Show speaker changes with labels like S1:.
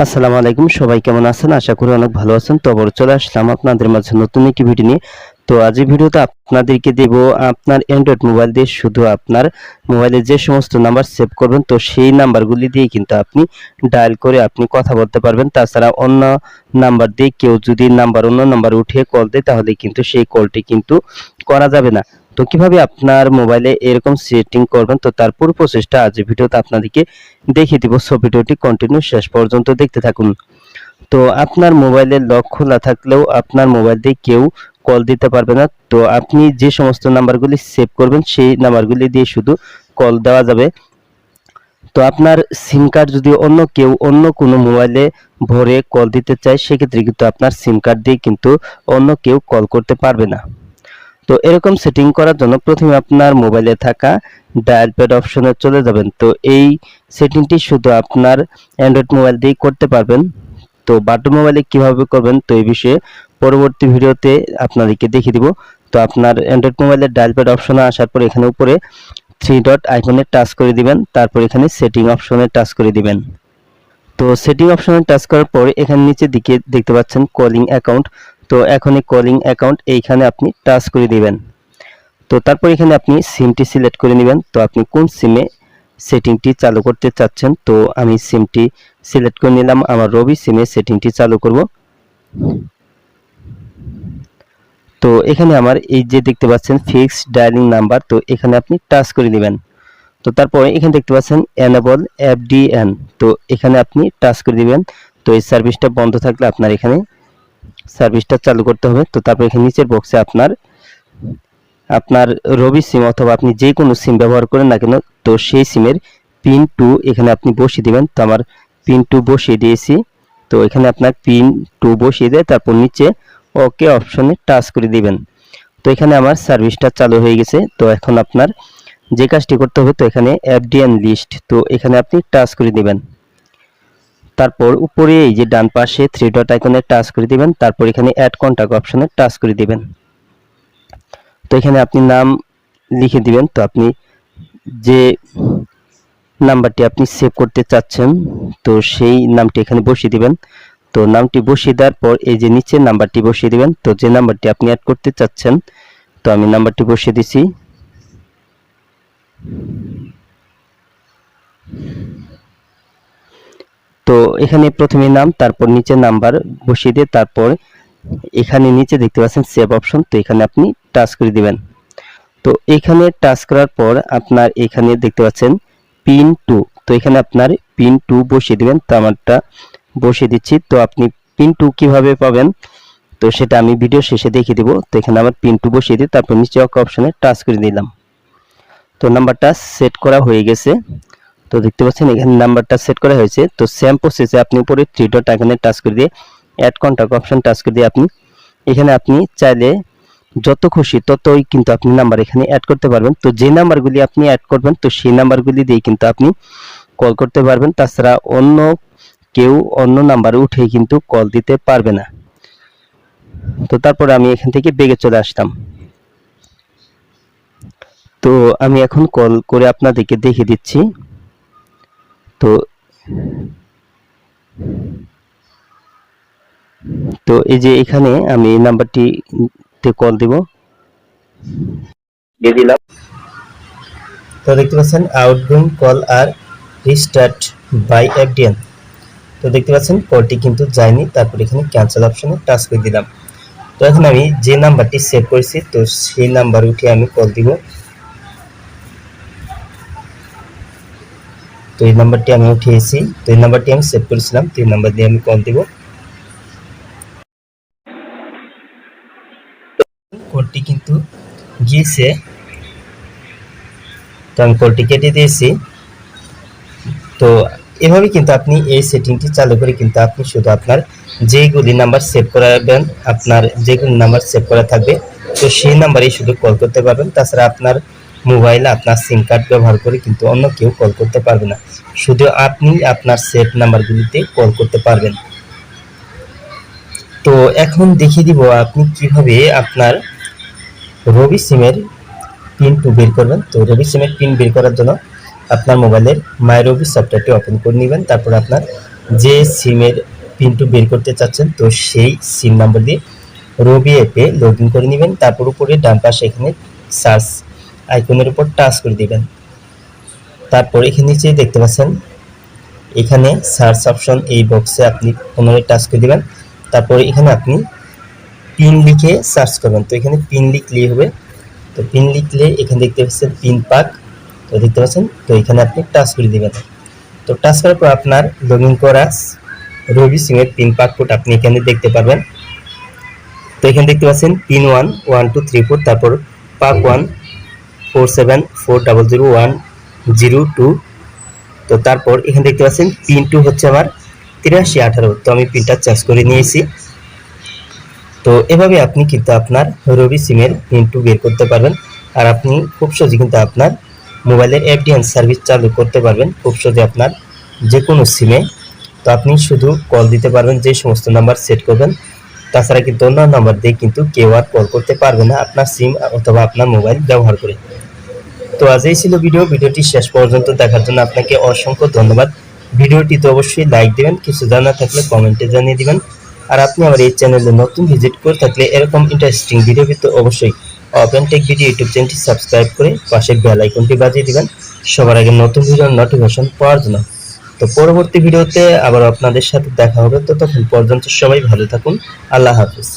S1: আসসালামু আলাইকুম, সবাই কেমন আছেন? আশা করি অনেক ভালো আছেন। তো আবারও চলে আসলাম আপনাদের মাঝে নতুন একটি ভিডিও নিয়ে। তো আজ এই ভিডিওতে আপনাদেরকে দেব আপনার অ্যান্ড্রয়েড মোবাইল দিয়ে শুধু আপনার মোবাইলে যে সমস্ত নাম্বার সেভ করবেন, তো সেই নাম্বারগুলি দিয়ে কিন্তু আপনি ডায়াল করে আপনি কথা বলতে পারবেন। তাছাড়া অন্য নাম্বার দিয়ে কেউ যদি অন্য নাম্বার উঠিয়ে কল দেয়, তাহলে কিন্তু সেই কলটি কিন্তু করা যাবে না। তো কিভাবে আপনার মোবাইলে এরকম সেটিং করবেন, তো তার পুরো প্রসেসটা আজ এই ভিডিওতে আপনাদেরকে দেখিয়ে দিব। সো ভিডিওটি কন্টিনিউ শেষ পর্যন্ত দেখতে থাকুন। তো আপনার মোবাইলে লক খোলা থাকলেও আপনার মোবাইল দিয়ে কেউ কল দিতে পারবে না। তো আপনি যে সমস্ত নাম্বারগুলি সেভ করবেন, সেই নাম্বারগুলি দিয়ে শুধু কল দেওয়া যাবে। তো আপনার সিম কার্ড যদি অন্য কোনো মোবাইলে ভরে কল দিতে চায়, সেক্ষেত্রে কিন্তু আপনার সিম কার্ড দিয়ে কিন্তু অন্য কেউ কল করতে পারবে না। তো এরকম সেটিং করার জন্য প্রথমে আপনার মোবাইলে থাকা ডায়াল প্যাড অপশনে চলে যাবেন। তো এই সেটিংটি শুধু আপনার অ্যান্ড্রয়েড মোবাইল দিয়েই করতে পারবেন। তো বাটন মোবাইলে কিভাবে করবেন, তো এই বিষয়ে পরবর্তী ভিডিওতে আপনাদেরকে দেখিয়ে দিব। তো আপনার অ্যান্ড্রয়েড মোবাইলের ডায়াল প্যাড অপশনে আসার পর এখানে উপরে থ্রি ডট আইকনে টাচ করে দিবেন, তারপর এখানে সেটিং অপশনে টাচ করে দিবেন। তো সেটিং অপশনে টাচ করার পর এখানে নিচের দিকে দেখতে পাচ্ছেন কলিং অ্যাকাউন্ট। তো এখন এই কলিং অ্যাকাউন্ট এইখানে আপনি টাচ করে দিবেন। তো তারপর এখানে আপনি সিমটি সিলেক্ট করে নেবেন। তো আপনি কোন সিমে সেটিংটি চালু করতে চাচ্ছেন, তো আমি সিমটি সিলেক্ট করে নিলাম। আমার রবি সিমে সেটিংটি চালু করব। তো এখানে আমার এই যে দেখতে পাচ্ছেন ফিক্সড ডায়ালিং নাম্বার, তো এখানে আপনি টাচ করে দিবেন। তো তারপরে এখানে দেখতে পাচ্ছেন এনেবল এফডিএন, তো এখানে আপনি টাচ করে দিবেন। তো এই সার্ভিসটা বন্ধ থাকলে আপনার এখানে সার্ভিসটা চালু করতে হবে। তো তারপর এখানে নিচের বক্সে আপনার রবি সিম অথবা আপনি যে কোনো সিম ব্যবহার করেন না কেন, তো সেই সিমের পিন 2 এখানে আপনি বসিয়ে দিবেন। তো আমার পিন 2 বসিয়ে দিয়েছি। তো এখানে আপনার পিন 2 বসিয়ে দিয়ে তারপর নিচে ওকে অপশনে টাচ করে দিবেন। তো এখানে আমার সার্ভিসটা চালু হয়ে গেছে। তো এখন আপনার যে কাজটি করতে হবে, তো এখানে এফডিএন লিস্ট, তো এখানে আপনি টাচ করে দিবেন। তারপর উপরে এই যে ডান পাশে থ্রি ডট আইকনে টাচ করে দিবেন। তারপর এখানে অ্যাড কন্টাক্ট অপশনে টাচ করে দিবেন। তো এখানে আপনি নাম লিখে দিবেন। তো আপনি যে নাম্বারটি আপনি সেভ করতে চাচ্ছেন, তো সেই নামটি এখানে বসিয়ে দিবেন। তো নামটি বসিয়ে দেওয়ার পর এই যে নিচে নাম্বারটি বসিয়ে দিবেন। তো যে নাম্বারটি আপনি অ্যাড করতে চাচ্ছেন, তো আমি নাম্বারটি বসিয়ে দিছি। তো এখানে প্রথমে নাম, তারপর নিচে নাম্বার বসিয়ে দিয়ে তারপর এখানে নিচে দেখতে পাচ্ছেন সেভ অপশন, তো এখানে আপনি টাচ করে দিবেন। তো এখানে টাচ করার পর আপনার এখানে দেখতে পাচ্ছেন পিন 2, তো এখানে আপনার পিন 2 বসিয়ে দিবেন। তো আমারটা বসিয়ে দিচ্ছি। তো আপনি পিন 2 কিভাবে পাবেন, তো সেটা আমি ভিডিও শেষে দেখিয়ে দিব। তো এখানে আমার পিন 2 বসিয়ে দিই, তারপর নিচে ওকে অপশনে টাচ করে দিলাম। তো নাম্বারটা সেট করা হয়ে গেছে। তো দেখতে পাচ্ছেন এখানে নাম্বারটা সেট করা হয়েছে। তো সেম প্রসেসে আপনি উপরে থ্রি ডট আইকনে টাচ করে দিয়ে অ্যাড কন্টাক্ট অপশন টাচ করে দিয়ে আপনি চাইলে যত খুশি ততই কিন্তু আপনি নাম্বার এখানে অ্যাড করতে পারবেন। তো যে নাম্বারগুলি আপনি অ্যাড করবেন, তো সেই নাম্বারগুলি দিয়ে কিন্তু আপনি কল করতে পারবেন। তাছাড়া কেউ অন্য নাম্বার উঠে কিন্তু কল দিতে পারবে না। তো তারপরে আমি এখান থেকে বেগে চলে আসতাম। তো আমি এখন কল করে আপনাদেরকে দেখিয়ে দিচ্ছি। তো তো এই যে এখানে আমি এই নাম্বারটিতে কল দিব, দিয়ে দিলাম। তো দেখতে পাচ্ছেন আউটগোয়িং কল আর রিস্টার্ট বাই এফডিএন। তো দেখতে পাচ্ছেন কলটি কিন্তু যায়নি। তারপর এখানে ক্যান্সেল অপশনে টাচ করে দিলাম। তো এখন আমি যে নাম্বারটি সেভ করেছি, তো সেই নাম্বার উঠে আমি কল দিব। তো এই নাম্বারটি আমি উঠিয়েছি। তো এই নাম্বারটি আমি সেভ করেছিলাম। তো এই নাম্বার দিয়ে আমি কল দিব। কলটি কিন্তু গিয়েছে। তো আমি কলটি কেটে দিয়েছি। তো এভাবে কিন্তু আপনি এই সেটিংটি চালু করে কিন্তু আপনি শুধু আপনার যেগুলি নাম্বার সেভ করাবেন, আপনার যেগুলি নাম্বার সেভ করা থাকবে, তো সেই নাম্বারেই শুধু কল করতে পারবেন। তাছাড়া আপনার মোবাইলে আপনার সিম কার্ড ব্যবহার করে কিন্তু অন্য কেউ কল করতে পারবে না। শুধু আপনি আপনার সেভ নাম্বারগুলিতে কল করতে পারবেন। তো এখন দেখিয়ে দিব আপনি কিভাবে আপনার রবি সিমের পিন 2 বের করবেন। তো রবি সিমের পিন বের করার জন্য আপনার মোবাইলের মাই রবি সফটওয়্যারটি ওপেন করে নেবেন। তারপর আপনার যে সিমের পিনটু বের করতে চাচ্ছেন, তো সেই সিম নাম্বার দিয়ে রবি অ্যাপে লগ ইন করে নেবেন। তারপর উপরে ডান পাশে এখানে সার্চ আইকনের উপর টাচ করে দিবেন। তারপর এখানে নিচে দেখতে পাচ্ছেন এখানে সার্চ অপশন, এই বক্সে আপনি পুনরায় টাচ করে দিবেন। তারপর এখানে আপনি পিন লিখে সার্চ করবেন। তো এখানে পিন লিখলেই হবে। তো পিন লিখলে এখানে দেখতে পাচ্ছেন পিন পাক, তো দেখতে পাচ্ছেন, তো এখানে আপনি টাচ করে দিবেন। তো টাচ করার পর আপনার লগ ইন করা রবি সিমের পিন পাসওয়ার্ড আপনি এখানে দেখতে পারবেন। তো এখানে দেখতে পাচ্ছেন পিন 1 1 2 3 4, তারপর পাক 1 4 7 4 0 0 1 0 2। তো তারপর এখানে দেখতে পাচ্ছেন পিন 2 হচ্ছে আমার 83 18। তো আমি পিনটা চেঞ্জ করে নিয়েছি। তো এভাবে আপনি কিন্তু আপনার রবি সিমের পিন 2 বের করতে পারবেন। আর আপনি খুব সহজে কিন্তু আপনার মোবাইলের এফডিএন সার্ভিস চালু করতে পারবেন খুব সহজে আপনার যে কোনো সিমে। তো আপনি শুধু কল দিতে পারবেন যে সমস্ত নাম্বার সেট করবেন, তাছাড়া কিন্তু অন্য নাম্বার দিয়ে কিন্তু কেউ আর কল করতে পারবে না আপনার সিম অথবা আপনার মোবাইল ব্যবহার করে। তো আজ এই ছিল ভিডিওটি শেষ পর্যন্ত দেখার জন্য আপনাকে অসংখ্য ধন্যবাদ। ভিডিওটিতে অবশ্যই লাইক দিবেন, কিছু জানা থাকলে কমেন্টে জানিয়ে দিবেন। আর আপনি আমার এই চ্যানেলে নতুন ভিজিট করে থাকলে এরকম ইন্টারেস্টিং ভিডিও পেতে অবশ্যই ওপেন টেক ভিডিও ইউটিউব চ্যানেলটি সাবস্ক্রাইব করে পাশের বেল আইকনটি বাজিয়ে দিবেন সবার আগে নতুন ভিডিওর নোটিফিকেশন পাওয়ার জন্য। তো পরবর্তী ভিডিওতে আবার আপনাদের সাথে দেখা হবে। ততক্ষণ পর্যন্ত সবাই ভালো থাকুন। আল্লাহ হাফেজ।